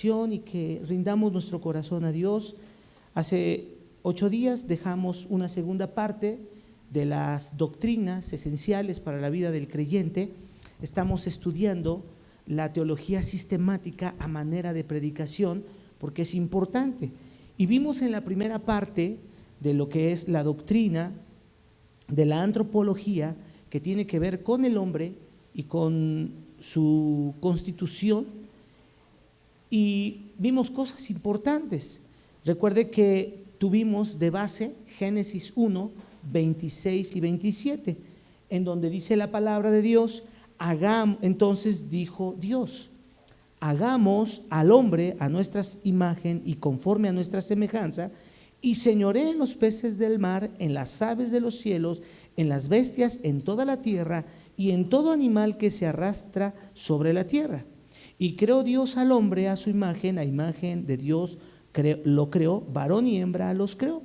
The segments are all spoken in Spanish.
oración y que rindamos nuestro corazón a Dios. Hace 8 días dejamos una segunda parte de las doctrinas esenciales para la vida del creyente. Estamos estudiando la teología sistemática a manera de predicación, porque es importante. Y vimos en la primera parte de lo que es la doctrina de la antropología, que tiene que ver con el hombre y con su constitución, y vimos cosas importantes. Recuerde que tuvimos de base Génesis 1, 26 y 27, en donde dice la palabra de Dios: entonces dijo Dios, hagamos al hombre a nuestra imagen y conforme a nuestra semejanza, y señoree en los peces del mar, en las aves de los cielos, en las bestias, en toda la tierra, y en todo animal que se arrastra sobre la tierra. Y creó Dios al hombre a su imagen, a imagen de Dios lo creó, varón y hembra los creó.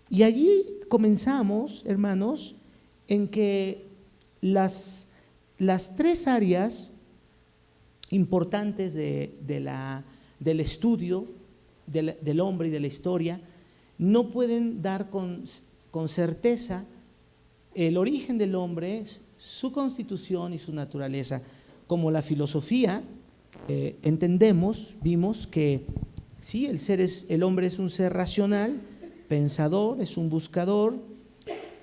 Y allí comenzamos, hermanos, en que las 3 áreas importantes del estudio del hombre y de la historia no pueden dar con certeza el origen del hombre, su constitución y su naturaleza. Como la filosofía, vimos que sí, el hombre es un ser racional, pensador, es un buscador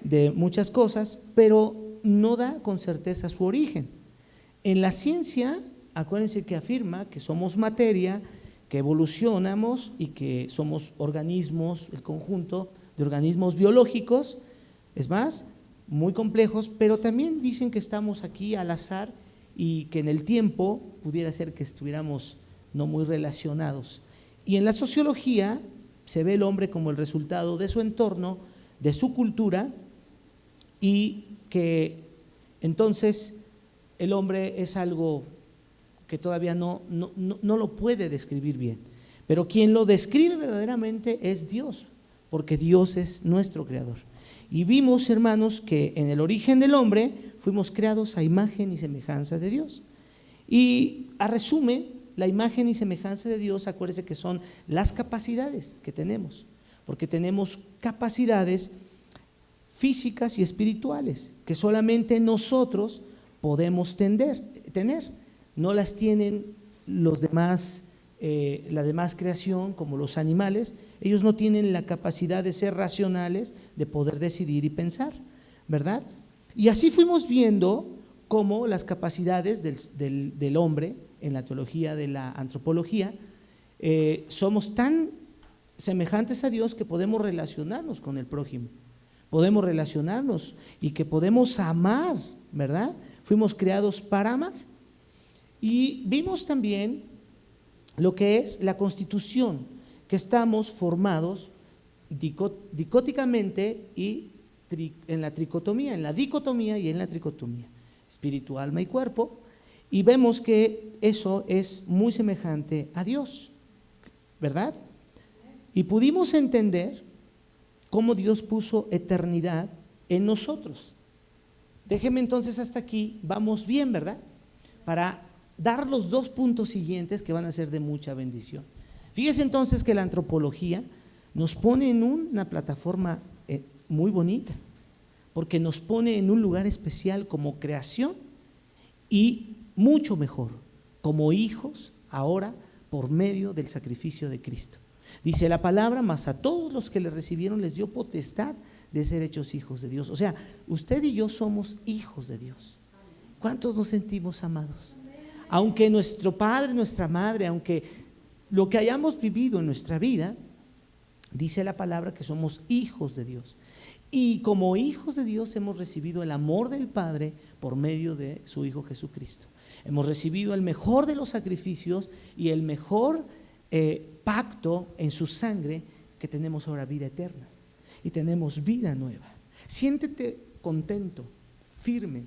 de muchas cosas, pero no da con certeza su origen. En la ciencia, acuérdense que afirma que somos materia, que evolucionamos y que somos organismos, el conjunto de organismos biológicos, es más, muy complejos, pero también dicen que estamos aquí al azar y que en el tiempo pudiera ser que estuviéramos no muy relacionados. Y en la sociología se ve el hombre como el resultado de su entorno, de su cultura, y que entonces el hombre es algo que todavía no lo puede describir bien, pero quien lo describe verdaderamente es Dios, porque Dios es nuestro creador. Y vimos, hermanos, que en el origen del hombre fuimos creados a imagen y semejanza de Dios. Y a resumen, la imagen y semejanza de Dios, acuérdense que son las capacidades que tenemos, porque tenemos capacidades físicas y espirituales que solamente nosotros podemos tener. No las tienen los demás, la demás creación, como los animales. Ellos no tienen la capacidad de ser racionales, de poder decidir y pensar, ¿verdad? Y así fuimos viendo cómo las capacidades del hombre en la teología de la antropología, somos tan semejantes a Dios que podemos relacionarnos con el prójimo, podemos relacionarnos y que podemos amar, ¿verdad? Fuimos creados para amar. Y vimos también lo que es la constitución, que estamos formados dicóticamente y en la tricotomía, en la dicotomía y en la tricotomía, espíritu, alma y cuerpo, y vemos que eso es muy semejante a Dios, ¿verdad? Y pudimos entender cómo Dios puso eternidad en nosotros. Déjeme entonces hasta aquí, vamos bien, ¿verdad? Para dar los 2 puntos siguientes que van a ser de mucha bendición. Fíjese entonces que la antropología nos pone en una plataforma muy bonita, porque nos pone en un lugar especial como creación y mucho mejor, como hijos ahora por medio del sacrificio de Cristo. Dice la palabra: mas a todos los que le recibieron les dio potestad de ser hechos hijos de Dios. O sea, usted y yo somos hijos de Dios. ¿Cuántos nos sentimos amados? Aunque nuestro padre, nuestra madre, aunque lo que hayamos vivido en nuestra vida, dice la palabra que somos hijos de Dios. Y como hijos de Dios hemos recibido el amor del Padre por medio de su Hijo Jesucristo. Hemos recibido el mejor de los sacrificios y el mejor pacto en su sangre, que tenemos ahora vida eterna y tenemos vida nueva. Siéntete contento, firme,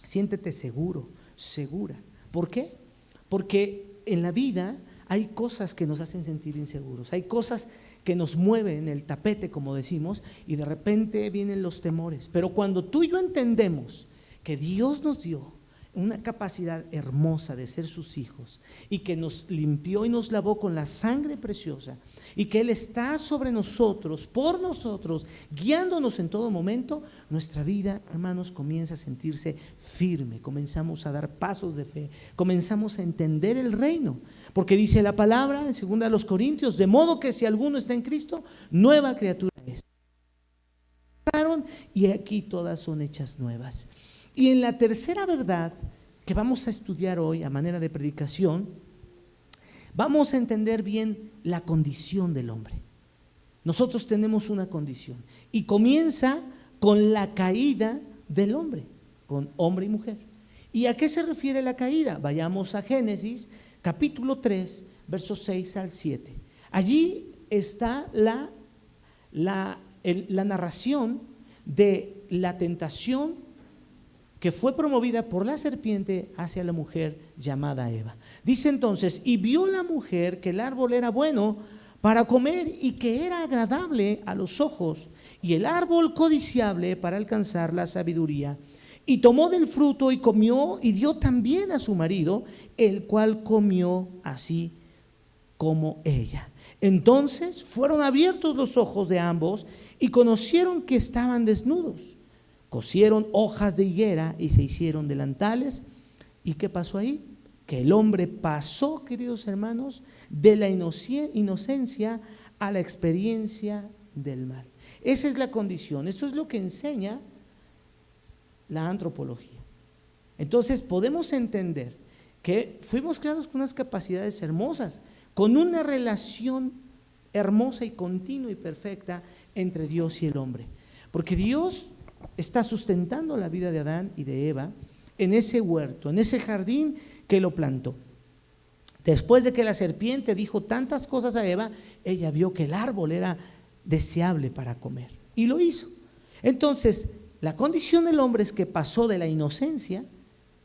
siéntete seguro, segura. ¿Por qué? Porque en la vida hay cosas que nos hacen sentir inseguros, hay cosas que nos mueven el tapete, como decimos, y de repente vienen los temores. Pero cuando tú y yo entendemos que Dios nos dio una capacidad hermosa de ser sus hijos, y que nos limpió y nos lavó con la sangre preciosa, y que Él está sobre nosotros, por nosotros, guiándonos en todo momento, nuestra vida, hermanos, comienza a sentirse firme, comenzamos a dar pasos de fe, comenzamos a entender el reino, porque dice la palabra en 2 Corintios, de modo que si alguno está en Cristo, nueva criatura es. Y aquí todas son hechas nuevas. Y en la tercera verdad que vamos a estudiar hoy a manera de predicación, vamos a entender bien la condición del hombre. Nosotros tenemos una condición y comienza con la caída del hombre, con hombre y mujer. ¿Y a qué se refiere la caída? Vayamos a Génesis capítulo 3, versos 6 al 7. Allí está la narración de la tentación que fue promovida por la serpiente hacia la mujer llamada Eva. Dice entonces, y vio la mujer que el árbol era bueno para comer y que era agradable a los ojos, y el árbol codiciable para alcanzar la sabiduría. Y tomó del fruto y comió, y dio también a su marido, el cual comió así como ella. Entonces fueron abiertos los ojos de ambos y conocieron que estaban desnudos. Cosieron hojas de higuera y se hicieron delantales. ¿Y qué pasó ahí? Que el hombre pasó, queridos hermanos, de la inocencia a la experiencia del mal. Esa es la condición, eso es lo que enseña la antropología. Entonces podemos entender que fuimos creados con unas capacidades hermosas, con una relación hermosa y continua y perfecta entre Dios y el hombre. Porque Dios está sustentando la vida de Adán y de Eva en ese huerto, en ese jardín que lo plantó. Después de que la serpiente dijo tantas cosas a Eva, ella vio que el árbol era deseable para comer y lo hizo. Entonces, la condición del hombre es que pasó de la inocencia,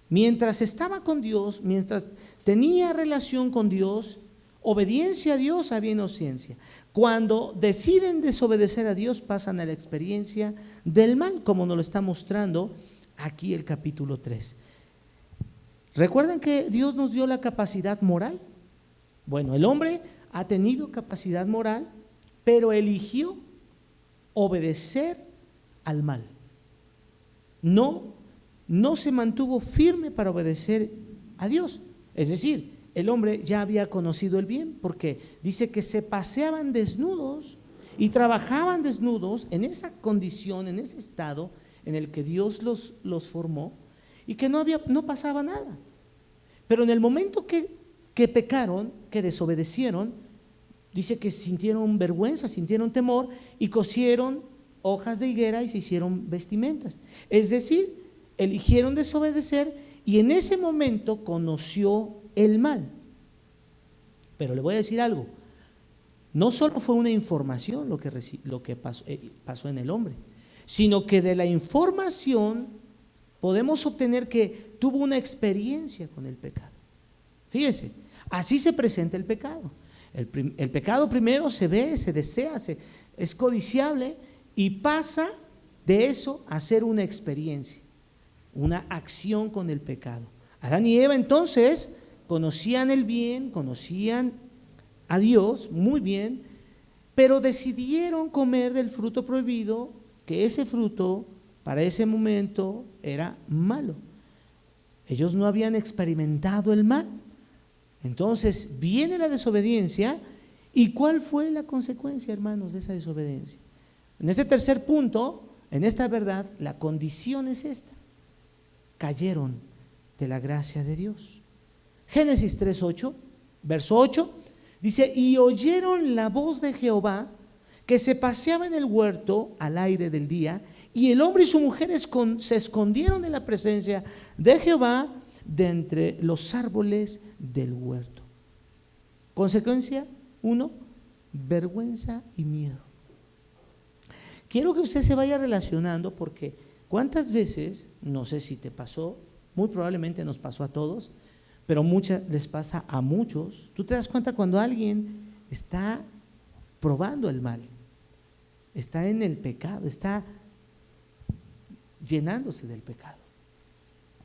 mientras estaba con Dios, mientras tenía relación con Dios, obediencia a Dios, había inocencia. Cuando deciden desobedecer a Dios, pasan a la experiencia del mal, como nos lo está mostrando aquí el capítulo 3. ¿Recuerdan que Dios nos dio la capacidad moral? Bueno, el hombre ha tenido capacidad moral, pero eligió obedecer al mal. No se mantuvo firme para obedecer a Dios. Es decir, el hombre ya había conocido el bien, porque dice que se paseaban desnudos y trabajaban desnudos en esa condición, en ese estado en el que Dios los formó, y que no pasaba nada. Pero en el momento que pecaron, que desobedecieron, dice que sintieron vergüenza, sintieron temor y cosieron hojas de higuera y se hicieron vestimentas. Es decir, eligieron desobedecer y en ese momento conoció el mal. Pero le voy a decir algo, no solo fue una información lo que pasó en el hombre, sino que de la información podemos obtener que tuvo una experiencia con el pecado. Fíjense, así se presenta el pecado. El pecado primero se ve, se desea, es codiciable y pasa de eso a ser una experiencia, una acción con el pecado. Adán y Eva entonces conocían el bien, conocían a Dios muy bien, pero decidieron comer del fruto prohibido, que ese fruto para ese momento era malo. Ellos no habían experimentado el mal. Entonces viene la desobediencia. ¿Y cuál fue la consecuencia, hermanos, de esa desobediencia? En este tercer punto, en esta verdad, la condición es esta: cayeron de la gracia de Dios. Génesis 3:8, verso 8, dice: y oyeron la voz de Jehová que se paseaba en el huerto al aire del día, y el hombre y su mujer se escondieron de la presencia de Jehová de entre los árboles del huerto. Consecuencia 1, vergüenza y miedo. Quiero que usted se vaya relacionando, porque cuántas veces, no sé si te pasó, muy probablemente nos pasó a todos, pero muchas les pasa a muchos. Tú te das cuenta cuando alguien está probando el mal, está en el pecado, está llenándose del pecado.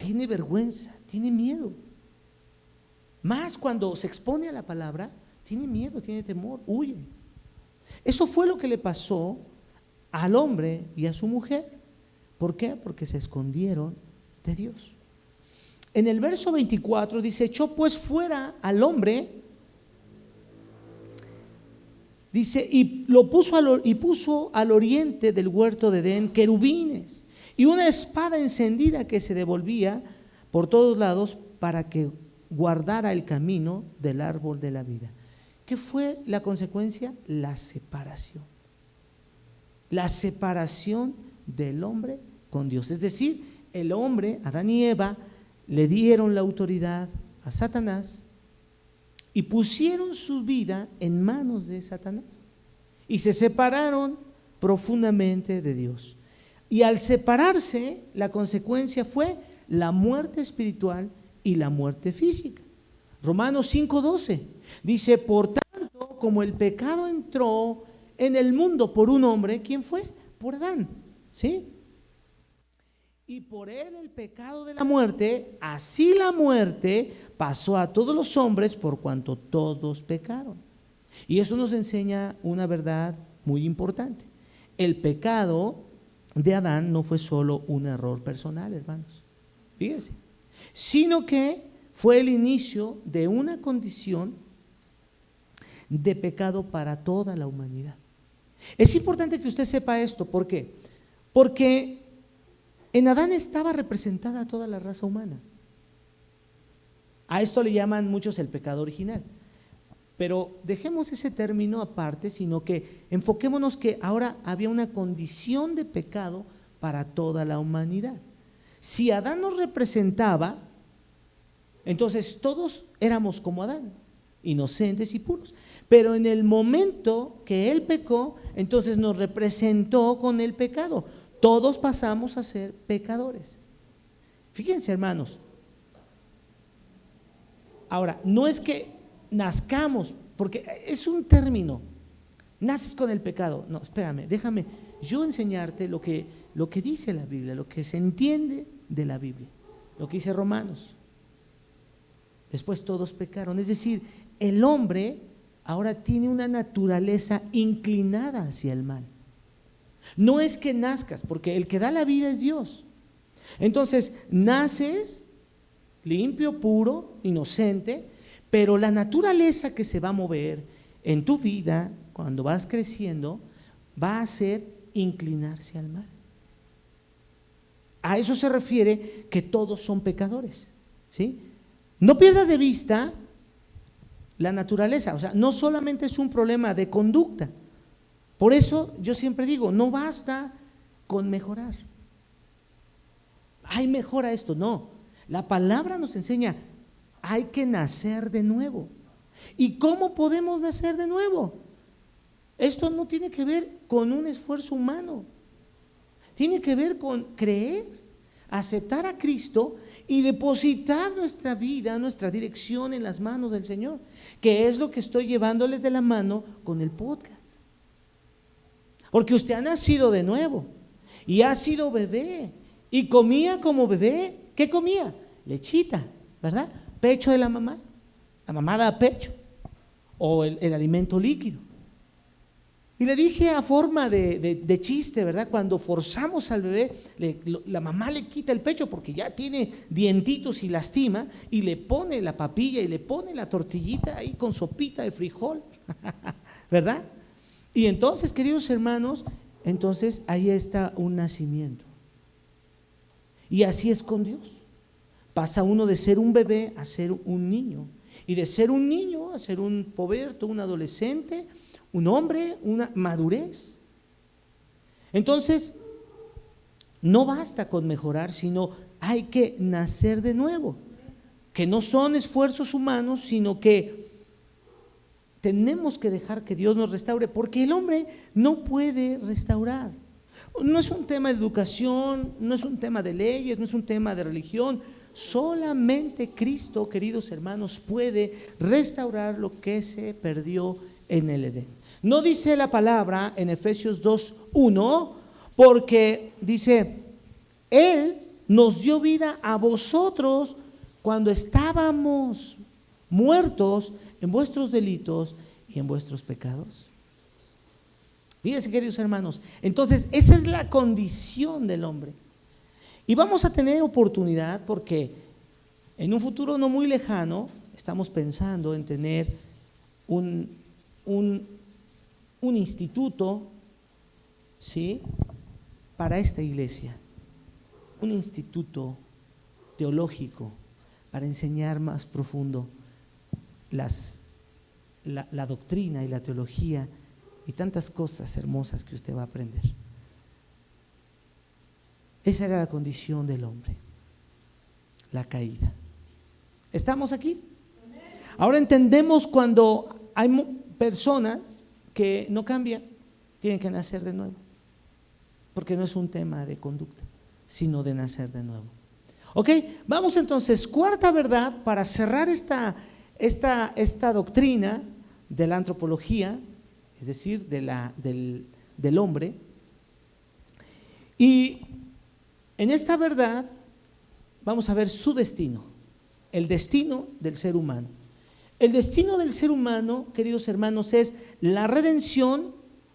tiene vergüenza, tiene miedo. Más cuando se expone a la palabra, tiene miedo, tiene temor, huye. Eso fue lo que le pasó al hombre y a su mujer. ¿Por qué? Porque se escondieron de Dios. En el verso 24 dice: echó pues fuera al hombre, dice, y puso al oriente del huerto de Edén querubines y una espada encendida que se devolvía por todos lados para que guardara el camino del árbol de la vida. ¿Qué fue la consecuencia? La separación. La separación del hombre con Dios. Es decir, el hombre, Adán y Eva, le dieron la autoridad a Satanás y pusieron su vida en manos de Satanás y se separaron profundamente de Dios. Y al separarse, la consecuencia fue la muerte espiritual y la muerte física. Romanos 5:12 dice: por tanto, como el pecado entró en el mundo por un hombre, ¿quién fue? Por Adán, ¿sí? Y por él el pecado de la muerte, así la muerte pasó a todos los hombres por cuanto todos pecaron. Y eso nos enseña una verdad muy importante. El pecado de Adán no fue solo un error personal, hermanos, fíjense, sino que fue el inicio de una condición de pecado para toda la humanidad. Es importante que usted sepa esto. ¿Por qué? Porque en Adán estaba representada toda la raza humana. A esto le llaman muchos el pecado original. Pero dejemos ese término aparte, sino que enfoquémonos que ahora había una condición de pecado para toda la humanidad. Si Adán nos representaba, entonces todos éramos como Adán, inocentes y puros. Pero en el momento que él pecó, entonces nos representó con el pecado. Todos pasamos a ser pecadores. Fíjense, hermanos. Ahora, no es que nazcamos, porque es un término, naces con el pecado. No, espérame, déjame yo enseñarte lo que dice la Biblia, lo que se entiende de la Biblia, lo que dice Romanos. Después todos pecaron, es decir, el hombre ahora tiene una naturaleza inclinada hacia el mal. No es que nazcas, porque el que da la vida es Dios. Entonces, naces limpio, puro, inocente, pero la naturaleza que se va a mover en tu vida cuando vas creciendo va a ser inclinarse al mal. A eso se refiere que todos son pecadores, ¿sí? No pierdas de vista la naturaleza, o sea, no solamente es un problema de conducta. Por eso yo siempre digo, no basta con mejorar. Ay, mejora esto, no. La palabra nos enseña, hay que nacer de nuevo. ¿Y cómo podemos nacer de nuevo? Esto no tiene que ver con un esfuerzo humano. Tiene que ver con creer, aceptar a Cristo y depositar nuestra vida, nuestra dirección en las manos del Señor, que es lo que estoy llevándole de la mano con el podcast. Porque usted ha nacido de nuevo y ha sido bebé y comía como bebé. ¿Qué comía? Lechita, ¿verdad? Pecho de la mamá. La mamá da pecho o el alimento líquido. Y le dije a forma de chiste, ¿verdad? Cuando forzamos al bebé, la mamá le quita el pecho porque ya tiene dientitos y lastima, y le pone la papilla y le pone la tortillita ahí con sopita de frijol, ¿verdad? Y entonces, queridos hermanos, entonces ahí está un nacimiento. Y así es con Dios. Pasa uno de ser un bebé a ser un niño, y de ser un niño a ser un puberto, un adolescente, un hombre, una madurez. Entonces, no basta con mejorar, sino hay que nacer de nuevo, que no son esfuerzos humanos, sino que tenemos que dejar que Dios nos restaure, porque el hombre no puede restaurar. No es un tema de educación, no es un tema de leyes, no es un tema de religión. Solamente Cristo, queridos hermanos, puede restaurar lo que se perdió en el Edén. No dice la palabra en Efesios 2:1, porque dice, Él nos dio vida a vosotros cuando estábamos muertos en vuestros delitos y en vuestros pecados. Fíjense, queridos hermanos, entonces esa es la condición del hombre. Y vamos a tener oportunidad porque en un futuro no muy lejano estamos pensando en tener un instituto, ¿sí?, para esta iglesia, un instituto teológico para enseñar más profundo la doctrina y la teología y tantas cosas hermosas que usted va a aprender. Esa era la condición del hombre, la caída. ¿Estamos aquí? Ahora entendemos cuando hay personas que no cambian, tienen que nacer de nuevo, porque no es un tema de conducta, sino de nacer de nuevo. Ok, vamos entonces, cuarta verdad para cerrar esta doctrina de la antropología, es decir, del hombre. Y en esta verdad vamos a ver su destino, el destino del ser humano. El destino del ser humano, queridos hermanos, es la redención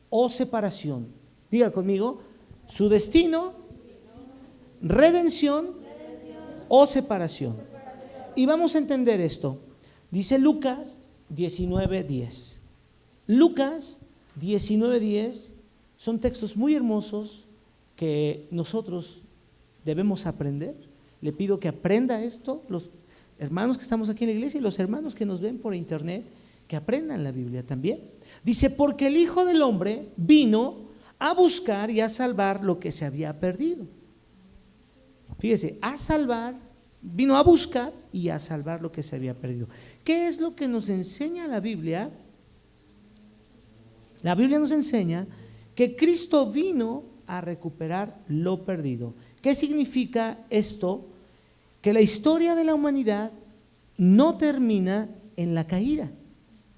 o separación. Diga conmigo, su destino, redención o separación. Y vamos a entender esto. Dice Lucas 19:10. Lucas 19:10 son textos muy hermosos que nosotros debemos aprender. Le pido que aprenda esto, los hermanos que estamos aquí en la iglesia y los hermanos que nos ven por internet, que aprendan la Biblia también. Dice, porque el Hijo del Hombre vino a buscar y a salvar lo que se había perdido. Fíjese, vino a buscar y a salvar lo que se había perdido. ¿Qué es lo que nos enseña la Biblia? La Biblia nos enseña que Cristo vino a recuperar lo perdido. ¿Qué significa esto? Que la historia de la humanidad no termina en la caída,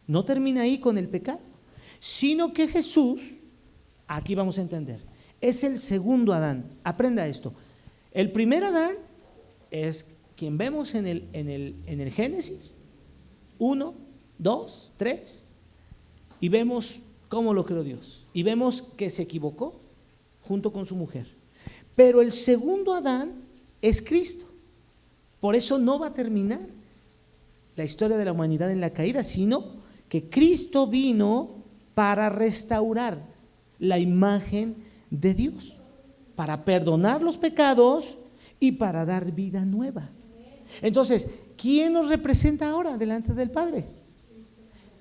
no termina ahí con el pecado, sino que Jesús, aquí vamos a entender, es el segundo Adán. Aprenda esto. El primer Adán es quien vemos en el Génesis 1, 2, 3, y vemos cómo lo creó Dios, y vemos que se equivocó junto con su mujer. Pero el segundo Adán es Cristo. Por eso no va a terminar la historia de la humanidad en la caída, sino que Cristo vino para restaurar la imagen de Dios, para perdonar los pecados y para dar vida nueva. Entonces, ¿quién nos representa ahora delante del Padre?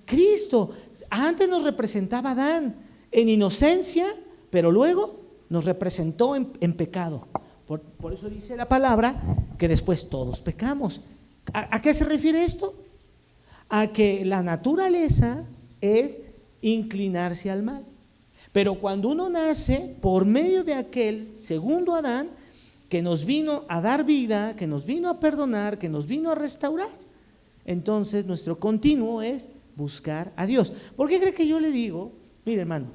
Cristo. Antes nos representaba Adán en inocencia, pero luego nos representó en pecado. Por eso dice la palabra que después todos pecamos. ¿A qué se refiere esto? A que la naturaleza es inclinarse al mal. Pero cuando uno nace por medio de aquel segundo Adán que nos vino a dar vida, que nos vino a perdonar, que nos vino a restaurar, entonces nuestro continuo es buscar a Dios. ¿Por qué cree que yo le digo? Mire, hermano,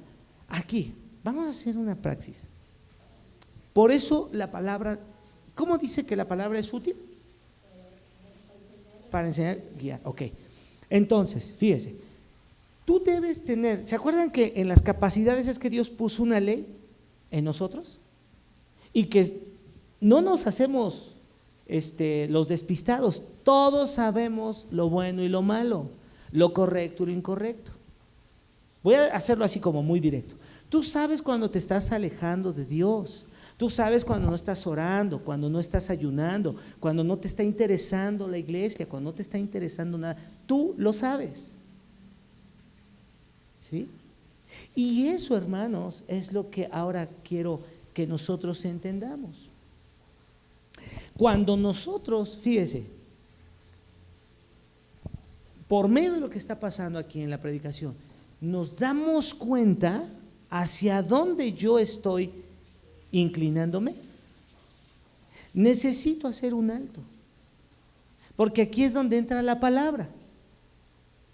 aquí vamos a hacer una praxis. Por eso la palabra, ¿cómo dice que la palabra es útil? Para enseñar, guiar. Ok. Entonces, fíjese, tú debes tener, ¿se acuerdan que en las capacidades es que Dios puso una ley en nosotros? Y que no nos hacemos los despistados, todos sabemos lo bueno y lo malo, lo correcto y lo incorrecto. Voy a hacerlo así como muy directo. Tú sabes cuando te estás alejando de Dios. Tú sabes cuando no estás orando, cuando no estás ayunando, cuando no te está interesando la iglesia, cuando no te está interesando nada. Tú lo sabes. ¿Sí? Y eso, hermanos, es lo que ahora quiero que nosotros entendamos. Cuando nosotros, fíjese, por medio de lo que está pasando aquí en la predicación, nos damos cuenta hacia dónde yo estoy inclinándome. Necesito hacer un alto, porque aquí es donde entra la palabra.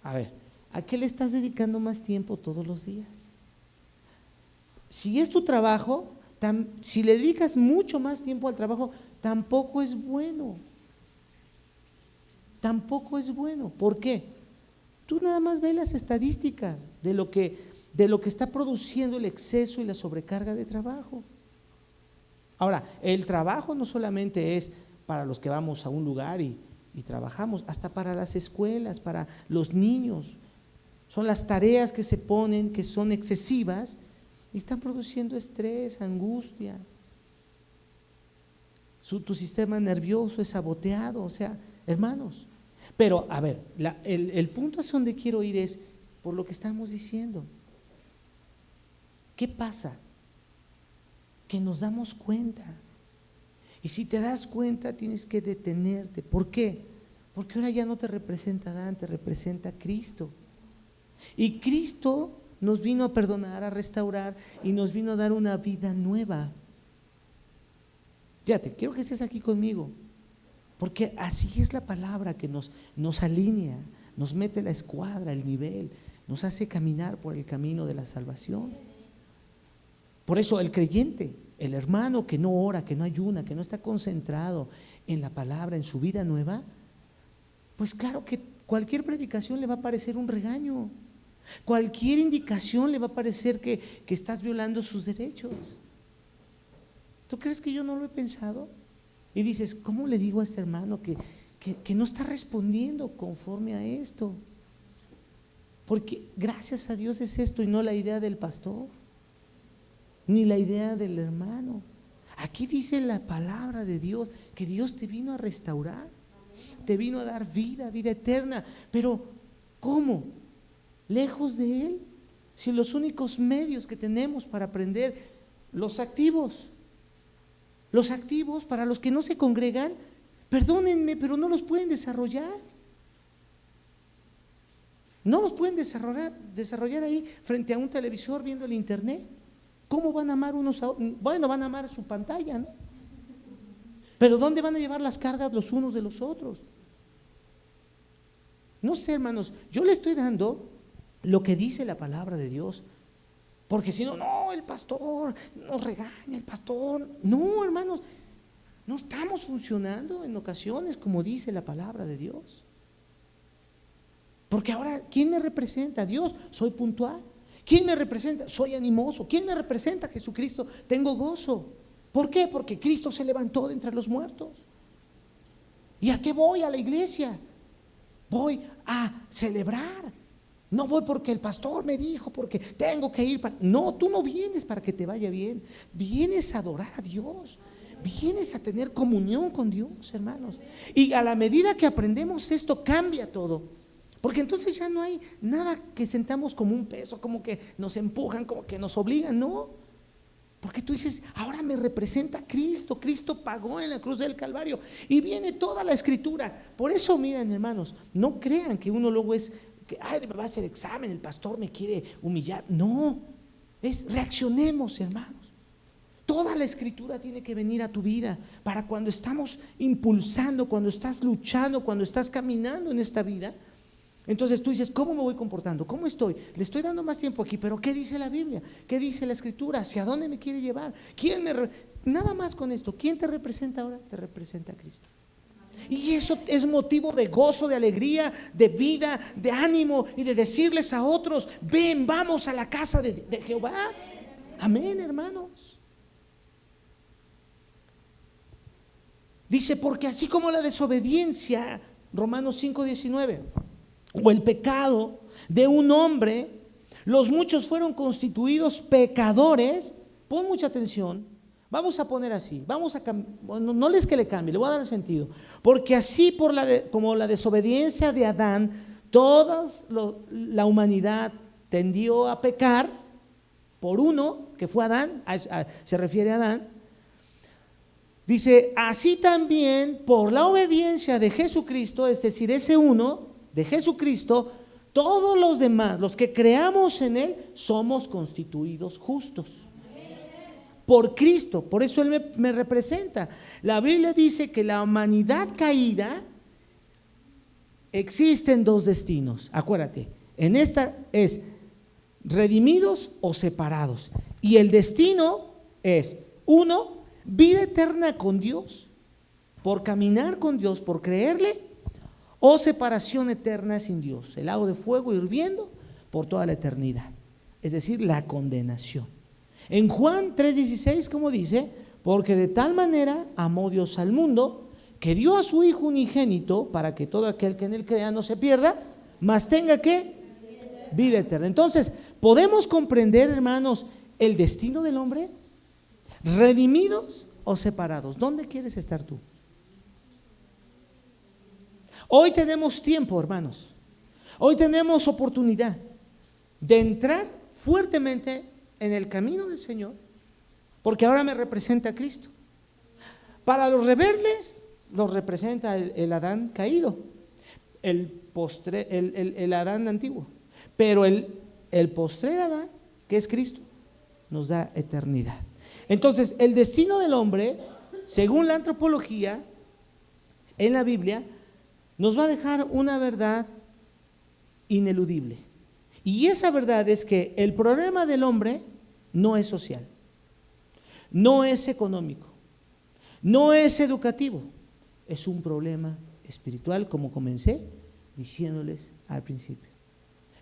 A ver, ¿a qué le estás dedicando más tiempo todos los días? Si es tu trabajo, si le dedicas mucho más tiempo al trabajo, tampoco es bueno. Tampoco es bueno. ¿Por qué? Tú nada más ves las estadísticas de lo que está produciendo el exceso y la sobrecarga de trabajo. Ahora, el trabajo no solamente es para los que vamos a un lugar y trabajamos, hasta para las escuelas, para los niños. Son las tareas que se ponen, que son excesivas y están produciendo estrés, angustia. Tu sistema nervioso es saboteado, o sea, hermanos. Pero, a ver, el punto hacia donde quiero ir es por lo que estamos diciendo. ¿Qué pasa? Que nos damos cuenta. Y si te das cuenta, tienes que detenerte. ¿Por qué? Porque ahora ya no te representa Adán, te representa Cristo. Y Cristo nos vino a perdonar, a restaurar y nos vino a dar una vida nueva. Fíjate, quiero que estés aquí conmigo, porque así es la palabra que nos alinea, nos mete la escuadra, el nivel, nos hace caminar por el camino de la salvación. Por eso el creyente, el hermano que no ora, que no ayuna, que no está concentrado en la palabra, en su vida nueva, pues claro que cualquier predicación le va a parecer un regaño, cualquier indicación le va a parecer que estás violando sus derechos. ¿Tú crees que yo no lo he pensado? Y dices, ¿cómo le digo a este hermano que no está respondiendo conforme a esto? Porque gracias a Dios es esto y no la idea del pastor, ni la idea del hermano. Aquí dice la palabra de Dios que Dios te vino a restaurar, te vino a dar vida, vida eterna. Pero ¿cómo? Lejos de Él. Si los únicos medios que tenemos para aprender, los activos para los que no se congregan, perdónenme, pero no los pueden desarrollar. No los pueden desarrollar ahí frente a un televisor viendo el internet. ¿Cómo van a amar unos a otros? Bueno, van a amar su pantalla, ¿no? Pero ¿dónde van a llevar las cargas los unos de los otros? No sé, hermanos, yo le estoy dando lo que dice la palabra de Dios, porque si no, el pastor nos regaña, el pastor. No, hermanos, no estamos funcionando en ocasiones como dice la palabra de Dios. Porque ahora, ¿quién me representa? Dios, soy puntual. ¿Quién me representa? Soy animoso. ¿Quién me representa? Jesucristo, tengo gozo. ¿Por qué? Porque Cristo se levantó de entre los muertos. ¿Y a qué voy? A la iglesia. Voy a celebrar. No voy porque el pastor me dijo, porque tengo que ir. No, tú no vienes para que te vaya bien. Vienes a adorar a Dios. Vienes a tener comunión con Dios, hermanos. Y a la medida que aprendemos esto, cambia todo. Porque entonces ya no hay nada que sentamos como un peso, como que nos empujan, como que nos obligan, no. Porque tú dices, ahora me representa Cristo. Cristo pagó en la cruz del Calvario y viene toda la escritura. Por eso, miren, hermanos, no crean que uno luego es que me va a hacer examen, el pastor me quiere humillar. No, reaccionemos, hermanos. Toda la escritura tiene que venir a tu vida para cuando estamos impulsando, cuando estás luchando, cuando estás caminando en esta vida. Entonces tú dices, ¿cómo me voy comportando? ¿Cómo estoy? Le estoy dando más tiempo aquí, pero ¿qué dice la Biblia? ¿Qué dice la escritura? ¿Hacia dónde me quiere llevar? Nada más con esto, ¿quién te representa ahora? Te representa a Cristo. Y eso es motivo de gozo, de alegría, de vida, de ánimo y de decirles a otros, ven, vamos a la casa de Jehová. Amén, hermanos. Dice, porque así como la desobediencia, Romanos 5:19, o el pecado de un hombre, los muchos fueron constituidos pecadores. Pon mucha atención. Vamos a poner así, no les que le cambie, le voy a dar el sentido. Porque así como la desobediencia de Adán, la humanidad tendió a pecar por uno, que fue Adán, se refiere a Adán. Dice, así también por la obediencia de Jesucristo, es decir, ese uno de Jesucristo, todos los demás, los que creamos en Él, somos constituidos justos por Cristo. Por eso Él me representa. La Biblia dice que la humanidad caída existen dos destinos. Acuérdate, en esta es redimidos o separados. Y el destino es, uno, vida eterna con Dios, por caminar con Dios, por creerle, o separación eterna sin Dios, el lago de fuego hirviendo por toda la eternidad, es decir, la condenación. En Juan 3:16, ¿cómo dice? Porque de tal manera amó Dios al mundo, que dio a su Hijo unigénito, para que todo aquel que en él crea no se pierda, mas tenga ¿qué? Vida eterna. Entonces, ¿podemos comprender, hermanos, el destino del hombre? ¿Redimidos o separados? ¿Dónde quieres estar tú? Hoy tenemos tiempo, hermanos. Hoy tenemos oportunidad de entrar fuertemente en el camino del Señor, porque ahora me representa a Cristo. Para los rebeldes los representa el Adán caído, el Adán antiguo, pero el postrer Adán, que es Cristo, nos da eternidad. Entonces, el destino del hombre, según la antropología, en la Biblia, nos va a dejar una verdad ineludible. Y esa verdad es que el problema del hombre no es social, no es económico, no es educativo, es un problema espiritual, como comencé diciéndoles al principio.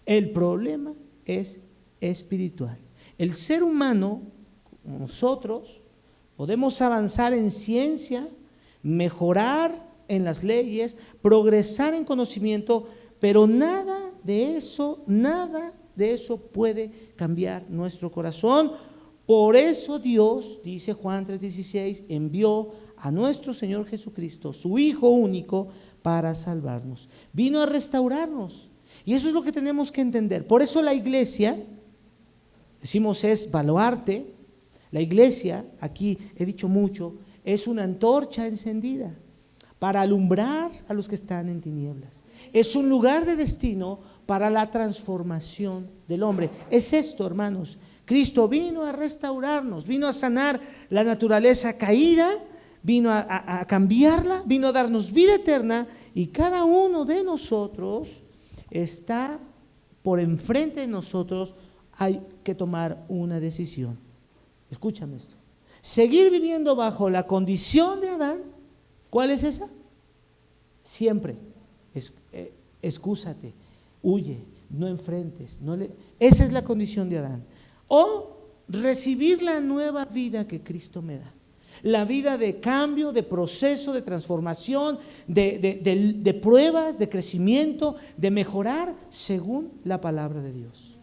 El problema es espiritual. El ser humano, como nosotros, podemos avanzar en ciencia, mejorar en las leyes, progresar en conocimiento, pero nada de eso puede cambiar nuestro corazón. Por eso Dios, dice Juan 3:16, envió a nuestro Señor Jesucristo, su Hijo único, para salvarnos. Vino a restaurarnos. Y eso es lo que tenemos que entender. Por eso la iglesia, decimos, es baluarte. La iglesia, aquí he dicho mucho, es una antorcha encendida para alumbrar a los que están en tinieblas. Es un lugar de destino para la transformación del hombre. Es esto, hermanos. Cristo vino a restaurarnos, vino a sanar la naturaleza caída, vino a cambiarla, vino a darnos vida eterna, y cada uno de nosotros está por enfrente de nosotros. Hay que tomar una decisión. Escúchame esto. Seguir viviendo bajo la condición de Adán. ¿Cuál es esa? Siempre excúsate, huye, no enfrentes, esa es la condición de Adán. O recibir la nueva vida que Cristo me da, la vida de cambio, de proceso, de transformación, de pruebas, de crecimiento, de mejorar según la palabra de Dios.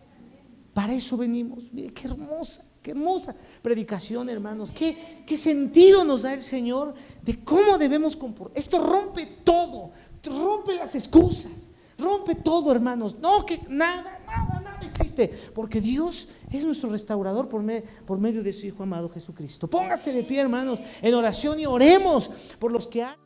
Para eso venimos. Mire, qué hermosa predicación, hermanos. Qué sentido nos da el Señor de cómo debemos comportar. Esto rompe todo, rompe las excusas, rompe todo, hermanos. No, que nada existe, porque Dios es nuestro restaurador por medio de su Hijo amado Jesucristo. Póngase de pie, hermanos, en oración, y oremos por los que han